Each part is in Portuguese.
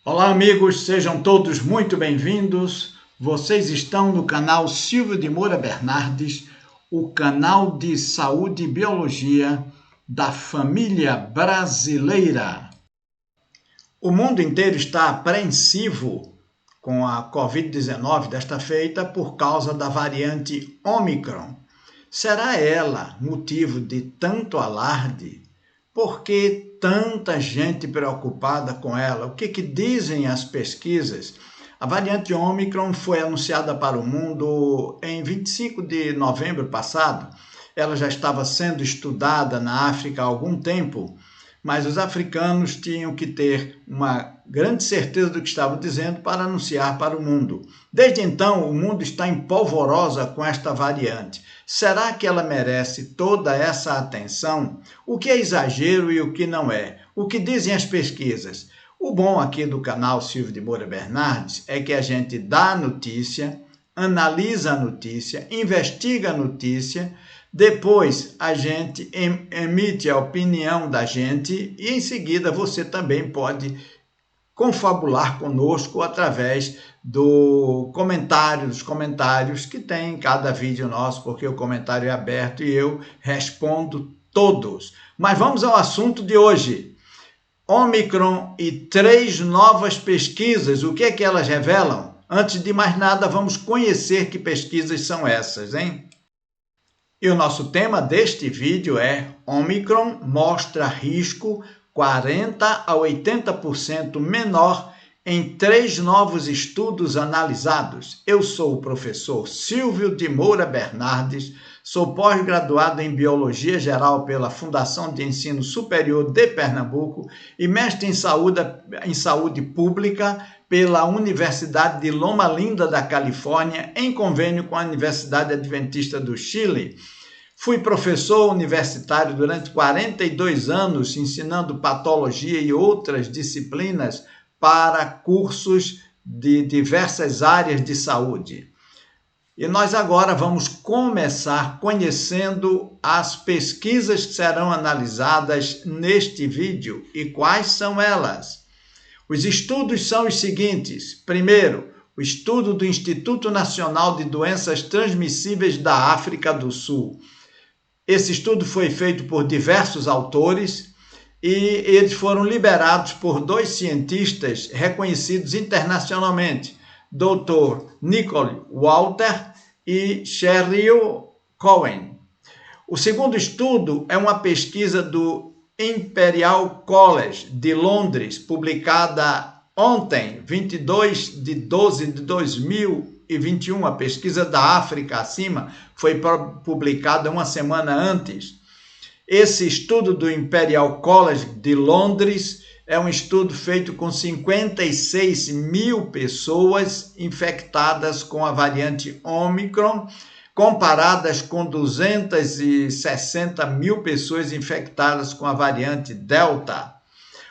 Olá, amigos, sejam todos muito bem-vindos. Vocês estão no canal Silvio de Moura Bernardes, o canal de saúde e biologia da família brasileira. O mundo inteiro está apreensivo com a Covid-19 desta feita por causa da variante Ômicron. Será ela motivo de tanto alarde? Por que tanta gente preocupada com ela? O que dizem as pesquisas? A variante Ômicron foi anunciada para o mundo em 25 de novembro passado. Ela já estava sendo estudada na África há algum tempo, mas os africanos tinham que ter uma grande certeza do que estavam dizendo para anunciar para o mundo. Desde então, o mundo está em polvorosa com esta variante. Será que ela merece toda essa atenção? O que é exagero e o que não é? O que dizem as pesquisas? O bom aqui do canal Silvio de Moura Bernardes é que a gente dá a notícia, analisa a notícia, investiga a notícia, depois a gente emite a opinião da gente e em seguida você também pode confabular conosco através dos comentários que tem em cada vídeo nosso, porque o comentário é aberto e eu respondo todos. Mas vamos ao assunto de hoje. Ômicron e 3 novas pesquisas, o que é que elas revelam? Antes de mais nada, vamos conhecer que pesquisas são essas, hein? E o nosso tema deste vídeo é Ômicron mostra risco 40 a 80% menor em 3 novos estudos analisados. Eu sou o professor Silvio de Moura Bernardes, sou pós-graduado em Biologia Geral pela Fundação de Ensino Superior de Pernambuco e mestre em Saúde Pública pela Universidade de Loma Linda da Califórnia, em convênio com a Universidade Adventista do Chile. Fui professor universitário durante 42 anos, ensinando patologia e outras disciplinas para cursos de diversas áreas de saúde. E nós agora vamos começar conhecendo as pesquisas que serão analisadas neste vídeo. E quais são elas? Os estudos são os seguintes. Primeiro, o estudo do Instituto Nacional de Doenças Transmissíveis da África do Sul. Esse estudo foi feito por diversos autores e eles foram liderados por 2 cientistas reconhecidos internacionalmente, Dr. Nicole Walter e Sheryl Cohen. O segundo estudo é uma pesquisa do Imperial College de Londres, publicada ontem, 22 de 12 de 2021, a pesquisa da África acima foi publicada uma semana antes. Esse estudo do Imperial College de Londres é um estudo feito com 56 mil pessoas infectadas com a variante Ômicron, comparadas com 260 mil pessoas infectadas com a variante Delta.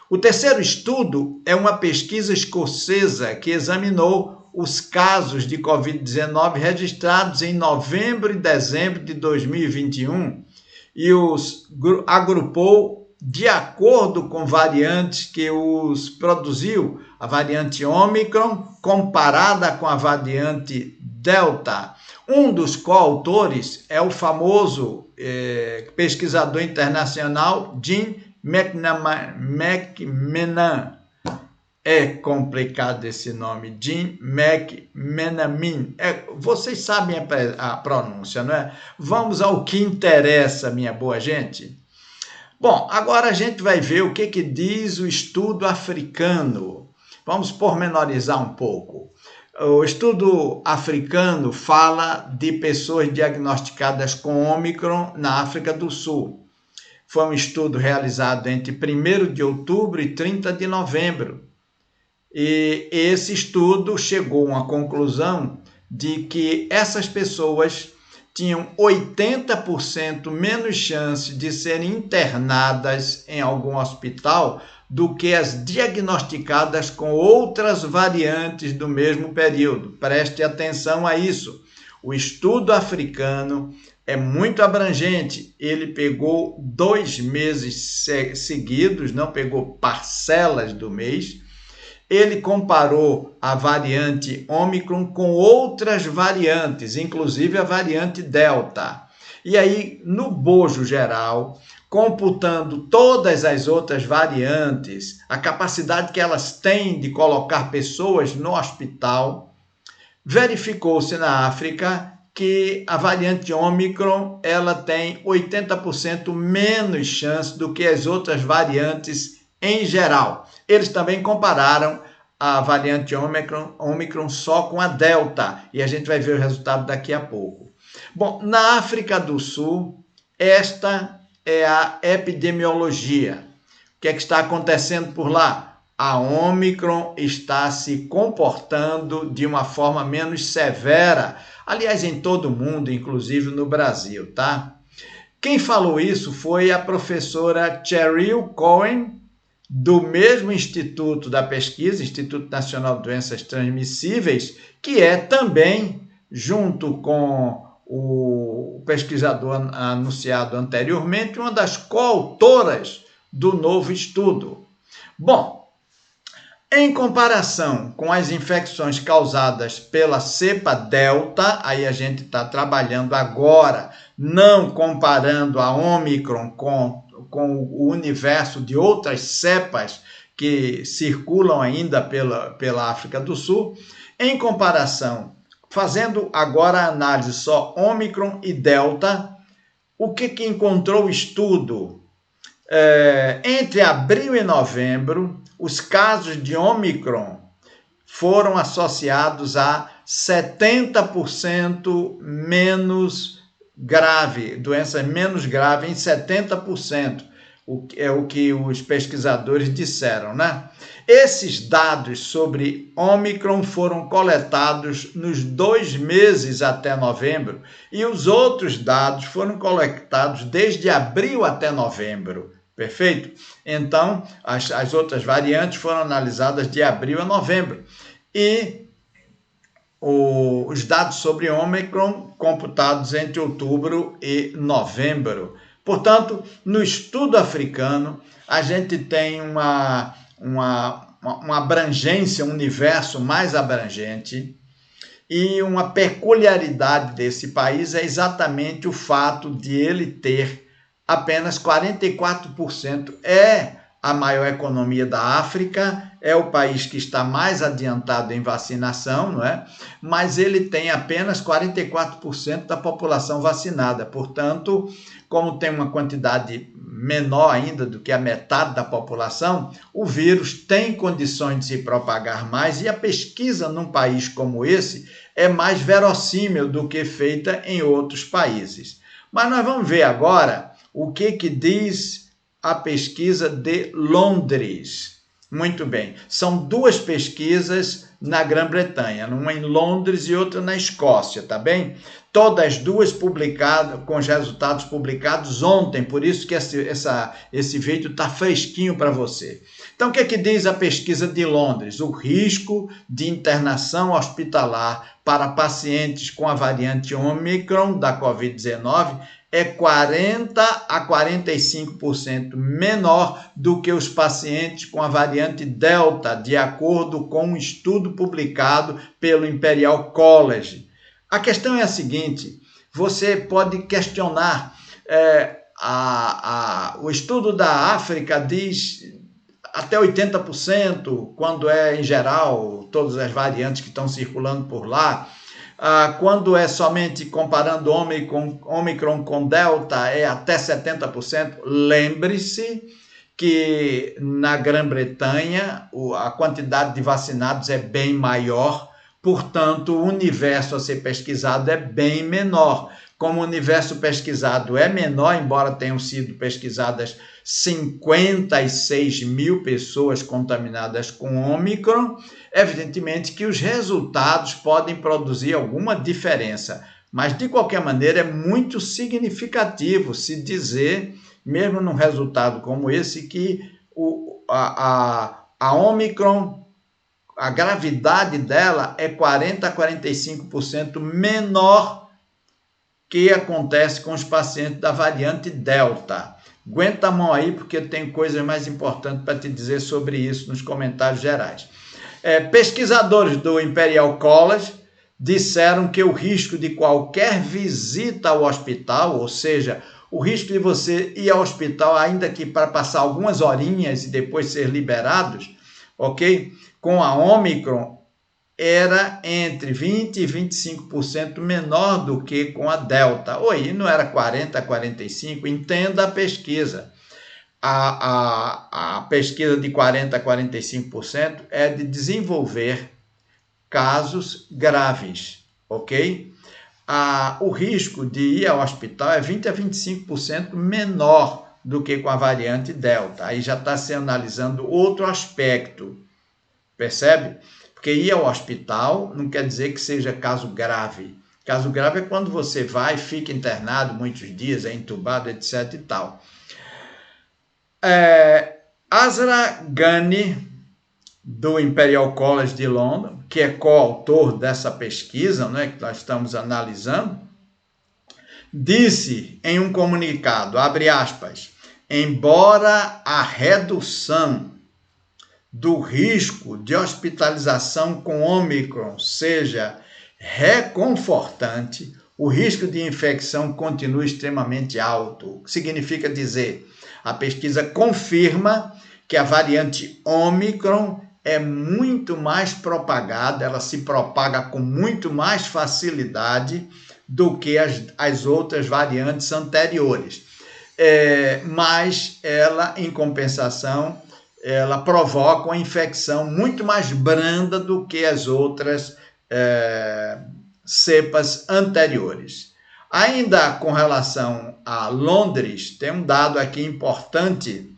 O terceiro estudo é uma pesquisa escocesa que examinou os casos de Covid-19 registrados em novembro e dezembro de 2021 e os agrupou de acordo com variantes que os produziu, a variante Ômicron comparada com a variante Delta. Um dos coautores é o famoso pesquisador internacional Jim McMenamin. É complicado esse nome, Jim McMenamin. Vocês sabem a pronúncia, não é? Vamos ao que interessa, minha boa gente. Bom, agora a gente vai ver o que diz o estudo africano. Vamos pormenorizar um pouco. O estudo africano fala de pessoas diagnosticadas com Ômicron na África do Sul. Foi um estudo realizado entre 1º de outubro e 30 de novembro. E esse estudo chegou a uma conclusão de que essas pessoas tinham 80% menos chance de serem internadas em algum hospital do que as diagnosticadas com outras variantes do mesmo período. Preste atenção a isso. O estudo africano é muito abrangente. Ele pegou 2 meses seguidos, não pegou parcelas do mês, Ele comparou a variante Ômicron com outras variantes, inclusive a variante Delta. E aí, no bojo geral, computando todas as outras variantes, a capacidade que elas têm de colocar pessoas no hospital, verificou-se na África que a variante Ômicron ela tem 80% menos chance do que as outras variantes em geral. Eles também compararam a variante Ômicron só com a Delta, e a gente vai ver o resultado daqui a pouco. Bom, na África do Sul, esta é a epidemiologia. O que é que está acontecendo por lá? A Ômicron está se comportando de uma forma menos severa, aliás, em todo o mundo, inclusive no Brasil, tá? Quem falou isso foi a professora Cheryl Cohen, do mesmo Instituto da Pesquisa, Instituto Nacional de Doenças Transmissíveis, que é também, junto com o pesquisador anunciado anteriormente, uma das coautoras do novo estudo. Bom, em comparação com as infecções causadas pela cepa Delta, aí a gente está trabalhando agora, não comparando a Ômicron com o universo de outras cepas que circulam ainda pela África do Sul, em comparação, fazendo agora a análise só Ômicron e Delta, o que encontrou o estudo? Entre abril e novembro, os casos de Ômicron foram associados a 70% menos grave, doença menos grave em 70%, é o que os pesquisadores disseram, né? Esses dados sobre Ômicron foram coletados nos 2 meses até novembro e os outros dados foram coletados desde abril até novembro. Perfeito? Então, as outras variantes foram analisadas de abril a novembro. E os dados sobre Ômicron computados entre outubro e novembro. Portanto, no estudo africano, a gente tem uma abrangência, um universo mais abrangente, e uma peculiaridade desse país é exatamente o fato de ele ter apenas 44%. É a maior economia da África, é o país que está mais adiantado em vacinação, não é? Mas ele tem apenas 44% da população vacinada. Portanto, como tem uma quantidade menor ainda do que a metade da população, o vírus tem condições de se propagar mais e a pesquisa num país como esse é mais verossímil do que feita em outros países. Mas nós vamos ver agora o que diz a pesquisa de Londres. Muito bem, são 2 pesquisas na Grã-Bretanha, uma em Londres e outra na Escócia, tá bem? Todas 2 publicadas, com os resultados publicados ontem, por isso que esse vídeo está fresquinho para você. Então, o que diz a pesquisa de Londres? O risco de internação hospitalar para pacientes com a variante Ômicron da Covid-19 é 40% a 45% menor do que os pacientes com a variante Delta, de acordo com um estudo publicado pelo Imperial College. A questão é a seguinte, você pode questionar, o estudo da África diz até 80%, quando é em geral todas as variantes que estão circulando por lá. Quando é somente comparando Ômicron com Delta, é até 70%. Lembre-se que na Grã-Bretanha a quantidade de vacinados é bem maior, portanto, o universo a ser pesquisado é bem menor. Como o universo pesquisado é menor, embora tenham sido pesquisadas 56 mil pessoas contaminadas com Ômicron, evidentemente que os resultados podem produzir alguma diferença, mas de qualquer maneira é muito significativo se dizer, mesmo num resultado como esse, que a Ômicron, a gravidade dela é 40% a 45% menor que acontece com os pacientes da variante Delta. Aguenta a mão aí, porque eu tenho coisas mais importantes para te dizer sobre isso nos comentários gerais. Pesquisadores do Imperial College disseram que o risco de qualquer visita ao hospital, ou seja, o risco de você ir ao hospital, ainda que para passar algumas horinhas e depois ser liberados, ok? Com a Omicron, era entre 20% e 25% menor do que com a Delta. Oi, não era 40% a 45%? Entenda a pesquisa. A pesquisa de 40% a 45% é de desenvolver casos graves, ok? O risco de ir ao hospital é 20% a 25% menor do que com a variante Delta. Aí já está se analisando outro aspecto, percebe? Porque ir ao hospital não quer dizer que seja caso grave. Caso grave é quando você vai, fica internado muitos dias, é entubado, etc. e tal. Asra Ghani, do Imperial College de Londres, que é coautor dessa pesquisa, né, que nós estamos analisando, disse em um comunicado, abre aspas, embora a redução do risco de hospitalização com Ômicron seja reconfortante, o risco de infecção continua extremamente alto. O que significa dizer, a pesquisa confirma que a variante Ômicron é muito mais propagada, ela se propaga com muito mais facilidade do que as outras variantes anteriores. Mas ela, em compensação, ela provoca uma infecção muito mais branda do que as outras cepas anteriores. Ainda com relação a Londres, tem um dado aqui importante.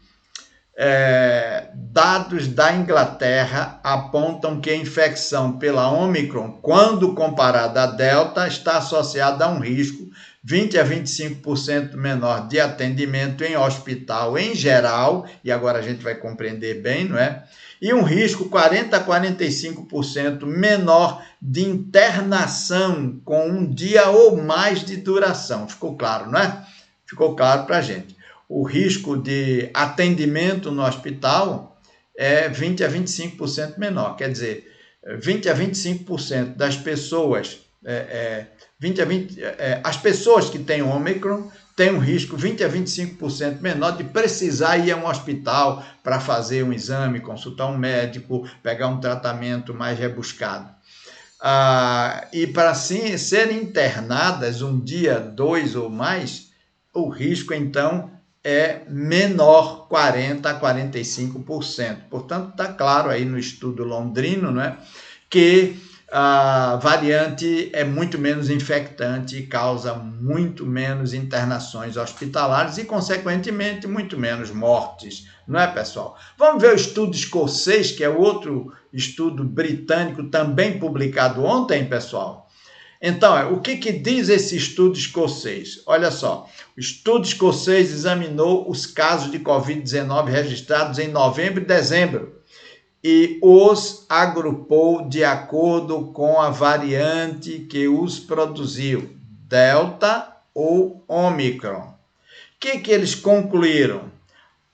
Dados da Inglaterra apontam que a infecção pela Omicron, quando comparada à Delta, está associada a um risco 20% a 25% menor de atendimento em hospital em geral, e agora a gente vai compreender bem, não é? E um risco 40% a 45% menor de internação com um dia ou mais de duração. Ficou claro, não é? Ficou claro para a gente. O risco de atendimento no hospital é 20% a 25% menor. Quer dizer, 20% a 25% das pessoas, as pessoas que têm Ômicron têm um risco 20% a 25% menor de precisar ir a um hospital para fazer um exame, consultar um médico, pegar um tratamento mais rebuscado. E para assim, serem internadas um dia, 2 ou mais, o risco, então, é menor, 40% a 45%. Portanto, está claro aí no estudo londrino, né, que a variante é muito menos infectante e causa muito menos internações hospitalares e, consequentemente, muito menos mortes, não é, pessoal? Vamos ver o estudo escocês, que é outro estudo britânico também publicado ontem, pessoal. Então, o que diz esse estudo escocês? Olha só, o estudo escocês examinou os casos de Covid-19 registrados em novembro e dezembro e os agrupou de acordo com a variante que os produziu, Delta ou Omicron. O que eles concluíram?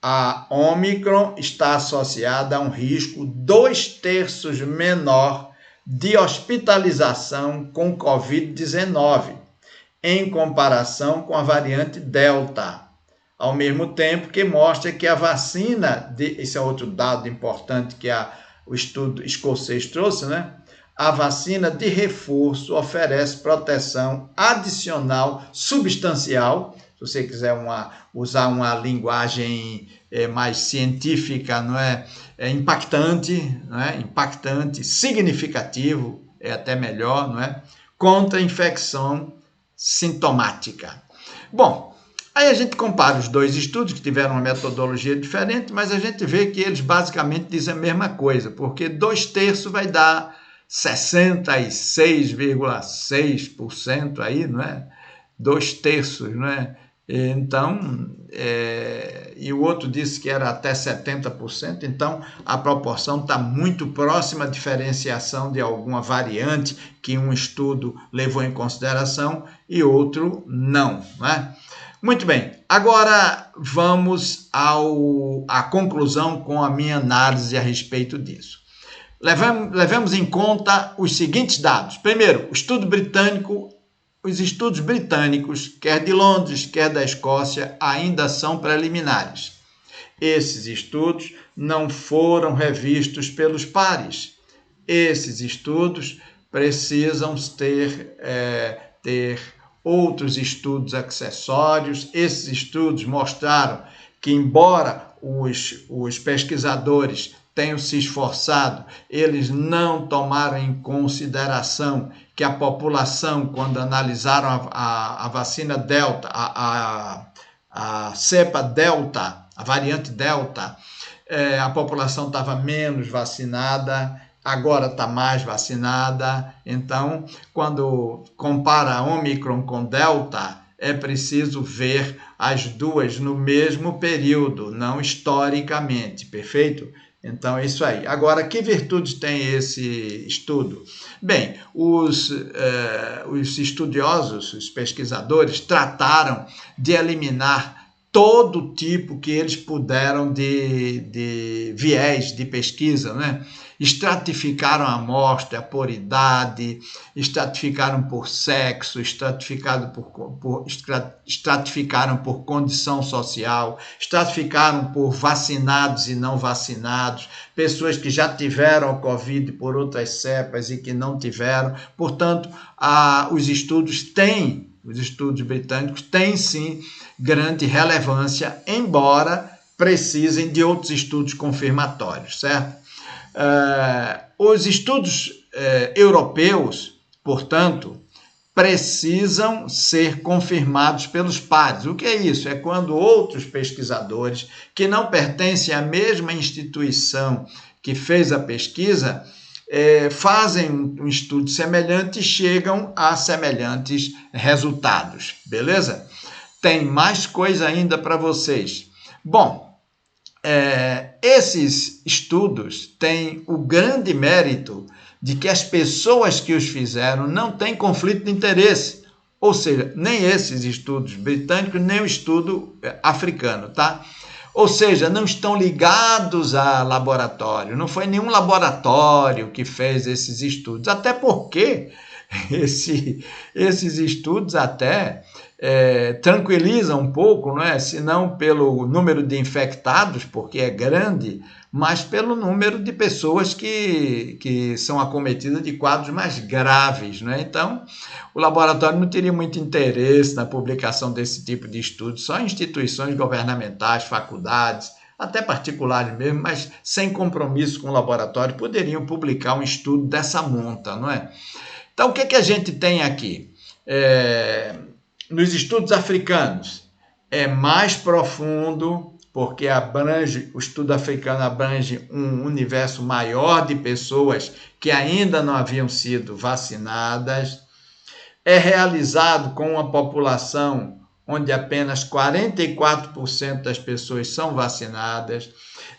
A Omicron está associada a um risco 2/3 menor de hospitalização com Covid-19, em comparação com a variante Delta, ao mesmo tempo que mostra que a vacina, esse é outro dado importante que o estudo escocês trouxe, né? A vacina de reforço oferece proteção adicional substancial, se você quiser usar uma linguagem mais científica, não é? Impactante, não é? Impactante, significativo, é até melhor, não é? Contra a infecção sintomática. Bom, aí a gente compara os dois estudos que tiveram uma metodologia diferente, mas a gente vê que eles basicamente dizem a mesma coisa, porque 2/3 vai dar 66,6% aí, não é? 2/3, não é? Então, e o outro disse que era até 70%, então a proporção está muito próxima à diferenciação de alguma variante que um estudo levou em consideração e outro não, né? Muito bem, agora vamos à conclusão com a minha análise a respeito disso. Levemos em conta os seguintes dados. Primeiro, os estudos britânicos, quer de Londres, quer da Escócia, ainda são preliminares. Esses estudos não foram revistos pelos pares. Esses estudos precisam ter outros estudos acessórios. Esses estudos mostraram que, embora os pesquisadores tenham se esforçado, eles não tomaram em consideração que a população, quando analisaram a vacina Delta, a cepa Delta, a variante Delta, a população estava menos vacinada, agora está mais vacinada. Então, quando compara a Omicron com Delta, é preciso ver as duas no mesmo período, não historicamente, perfeito? Então, é isso aí. Agora, que virtudes tem esse estudo? Bem, os estudiosos, os pesquisadores, trataram de eliminar todo tipo que eles puderam de viés de pesquisa, né? Estratificaram a amostra por idade, estratificaram por sexo, estratificaram por condição social, estratificaram por vacinados e não vacinados, pessoas que já tiveram a Covid por outras cepas e que não tiveram. Portanto, os estudos britânicos têm sim grande relevância, embora precisem de outros estudos confirmatórios, certo? Os estudos europeus, portanto, precisam ser confirmados pelos pares. O que é isso? É quando outros pesquisadores que não pertencem à mesma instituição que fez a pesquisa fazem um estudo semelhante e chegam a semelhantes resultados, beleza? Tem mais coisa ainda para vocês. Bom, esses estudos têm o grande mérito de que as pessoas que os fizeram não têm conflito de interesse, ou seja, nem esses estudos britânicos, nem o estudo africano, tá? Ou seja, não estão ligados a laboratório, não foi nenhum laboratório que fez esses estudos, até porque esses estudos até tranquilizam um pouco, não é? Se não pelo número de infectados, porque é grande, mas pelo número de pessoas que são acometidas de quadros mais graves, não é? Então, o laboratório não teria muito interesse na publicação desse tipo de estudo, só instituições governamentais, faculdades, até particulares mesmo, mas sem compromisso com o laboratório, poderiam publicar um estudo dessa monta, não é? Então, o que a gente tem aqui? Nos estudos africanos, é mais profundo, porque o estudo africano abrange um universo maior de pessoas que ainda não haviam sido vacinadas. É realizado com uma população onde apenas 44% das pessoas são vacinadas.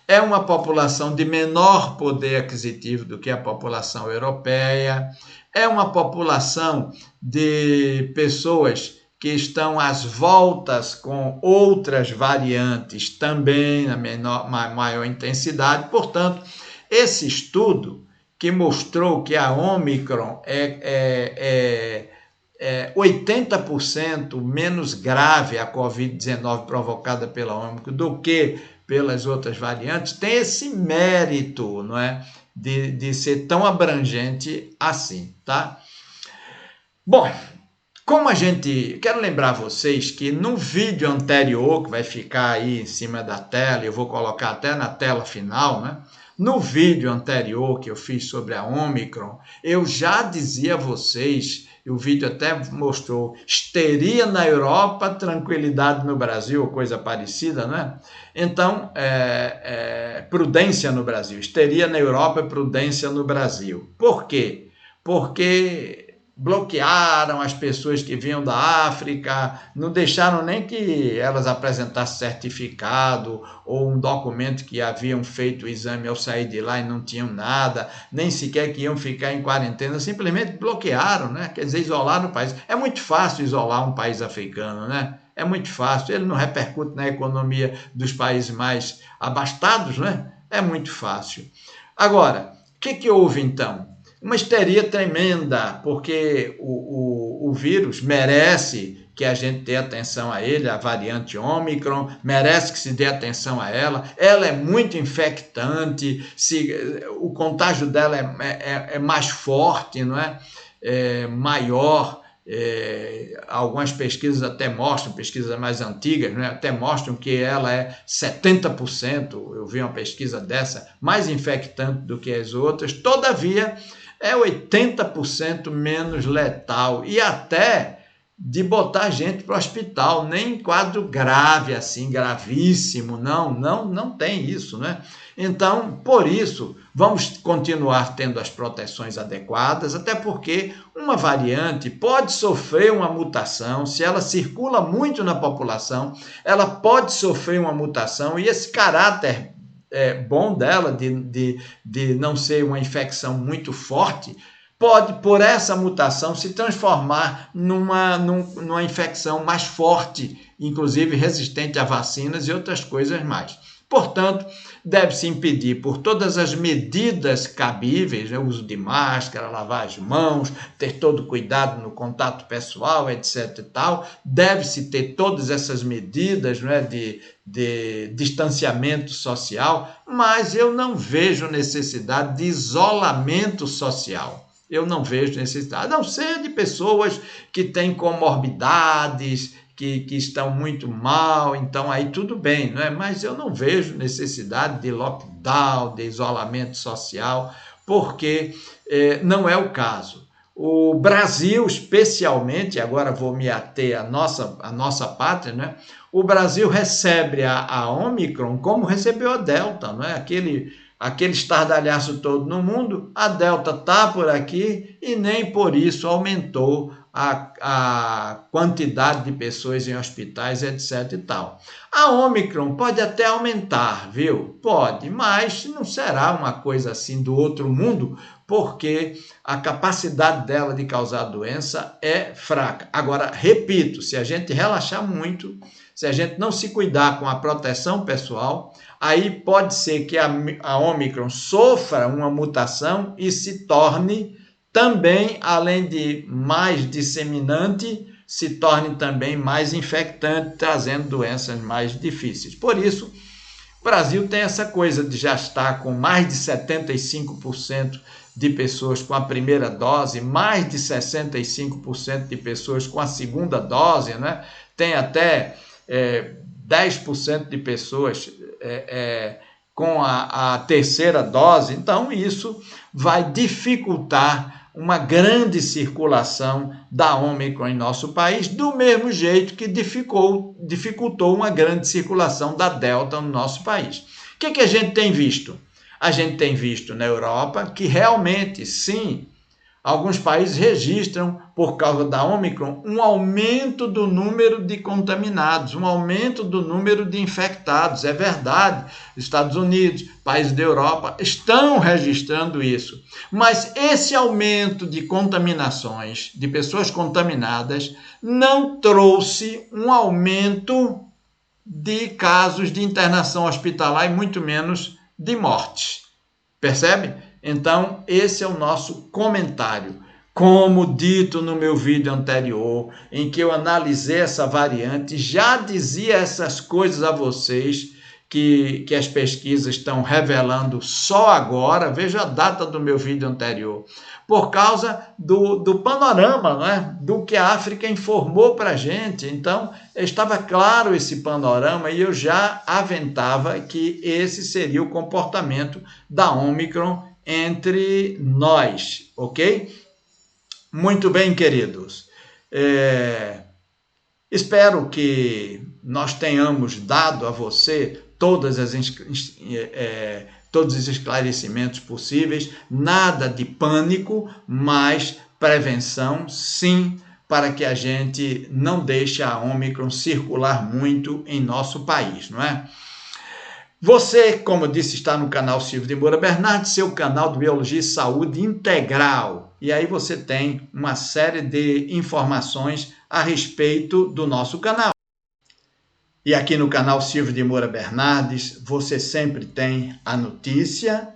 É uma população de menor poder aquisitivo do que a população europeia. É uma população de pessoas que estão às voltas com outras variantes também na maior intensidade. Portanto, esse estudo que mostrou que a Omicron é 80% menos grave a Covid-19 provocada pela Omicron do que pelas outras variantes, tem esse mérito, não é? De ser tão abrangente assim, tá? Bom, quero lembrar vocês que no vídeo anterior, que vai ficar aí em cima da tela, eu vou colocar até na tela final, né? No vídeo anterior que eu fiz sobre a Omicron, eu já dizia a vocês, e o vídeo até mostrou, histeria na Europa, tranquilidade no Brasil, ou coisa parecida, né? Então, prudência no Brasil. Histeria na Europa, prudência no Brasil. Por quê? Porque bloquearam as pessoas que vinham da África, não deixaram nem que elas apresentassem certificado ou um documento que haviam feito o exame ao sair de lá e não tinham nada, nem sequer que iam ficar em quarentena, simplesmente bloquearam, né? Quer dizer, isolaram o país. É muito fácil isolar um país africano, né? É muito fácil, ele não repercute na economia dos países mais abastados, né? É muito fácil. Agora, o que houve então? Uma histeria tremenda, porque o vírus merece que a gente dê atenção a ele, a variante Ômicron, merece que se dê atenção a ela. Ela é muito infectante, o contágio dela é mais forte, não é? Maior. Algumas pesquisas até mostram, pesquisas mais antigas, né, até mostram que ela é 70%, eu vi uma pesquisa dessa, mais infectante do que as outras. Todavia, é 80% menos letal e até de botar gente para o hospital, nem em quadro grave assim, gravíssimo, não tem isso, né? Então, por isso, vamos continuar tendo as proteções adequadas, até porque uma variante pode sofrer uma mutação, se ela circula muito na população, ela pode sofrer uma mutação e esse caráter bom dela de não ser uma infecção muito forte, pode, por essa mutação, se transformar numa infecção mais forte, inclusive resistente a vacinas e outras coisas mais. Portanto, deve-se impedir por todas as medidas cabíveis, o uso de máscara, lavar as mãos, ter todo cuidado no contato pessoal, etc. e tal. Deve-se ter todas essas medidas, não é, de distanciamento social, mas eu não vejo necessidade de isolamento social. Eu não vejo necessidade, a não ser de pessoas que têm comorbidades, que estão muito mal, então aí tudo bem, não é? Mas eu não vejo necessidade de lockdown, de isolamento social, porque não é o caso. O Brasil, especialmente, agora vou me ater à nossa pátria, né? O Brasil recebe a Ômicron como recebeu a Delta, não é? Aquele estardalhaço todo no mundo, a Delta está por aqui e nem por isso aumentou a quantidade de pessoas em hospitais, etc. e tal. A Ômicron pode até aumentar, viu? Pode, mas não será uma coisa assim do outro mundo, porque a capacidade dela de causar doença é fraca. Agora, repito, se a gente relaxar muito, se a gente não se cuidar com a proteção pessoal, aí pode ser que a Ômicron sofra uma mutação e se torne também, além de mais disseminante, se torne também mais infectante, trazendo doenças mais difíceis. Por isso, o Brasil tem essa coisa de já estar com mais de 75% de pessoas com a primeira dose, mais de 65% de pessoas com a segunda dose, né? Tem até 10% de pessoas com a terceira dose. Então, isso vai dificultar uma grande circulação da Ômicron em nosso país, do mesmo jeito que dificultou uma grande circulação da Delta no nosso país. O que a gente tem visto? A gente tem visto na Europa que realmente, sim, alguns países registram, por causa da Ômicron, um aumento do número de contaminados, um aumento do número de infectados. É verdade, Estados Unidos, países da Europa estão registrando isso. Mas esse aumento de contaminações, de pessoas contaminadas, não trouxe um aumento de casos de internação hospitalar e muito menos de mortes. Percebe? Então, esse é o nosso comentário. Como dito no meu vídeo anterior, em que eu analisei essa variante, já dizia essas coisas a vocês que as pesquisas estão revelando só agora. Veja a data do meu vídeo anterior. Por causa do panorama, né? Do que a África informou para a gente. Então, estava claro esse panorama e eu já aventava que esse seria o comportamento da Ômicron entre nós, ok? Muito bem, queridos. Espero que nós tenhamos dado a você todos os esclarecimentos possíveis, nada de pânico, mas prevenção, sim, para que a gente não deixe a Ômicron circular muito em nosso país, não é? Você, como disse, está no canal Silvio de Moura Bernardes, seu canal de Biologia e Saúde Integral. E aí você tem uma série de informações a respeito do nosso canal. E aqui no canal Silvio de Moura Bernardes, você sempre tem a notícia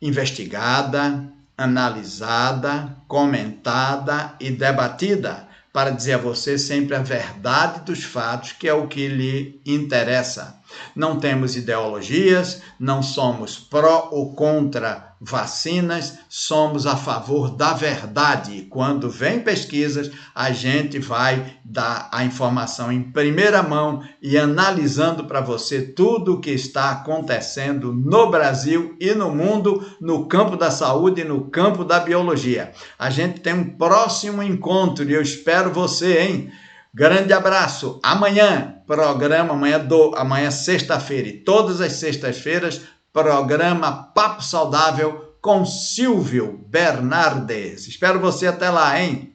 investigada, analisada, comentada e debatida, para dizer a você sempre a verdade dos fatos, que é o que lhe interessa. Não temos ideologias, não somos pró ou contra vacinas, somos a favor da verdade. Quando vem pesquisas, a gente vai dar a informação em primeira mão e analisando para você tudo o que está acontecendo no Brasil e no mundo, no campo da saúde e no campo da biologia. A gente tem um próximo encontro e eu espero você, hein? Grande abraço. Amanhã, programa, amanhã sexta-feira e todas as sextas-feiras, programa Papo Saudável com Silvio Bernardes. Espero você até lá, hein?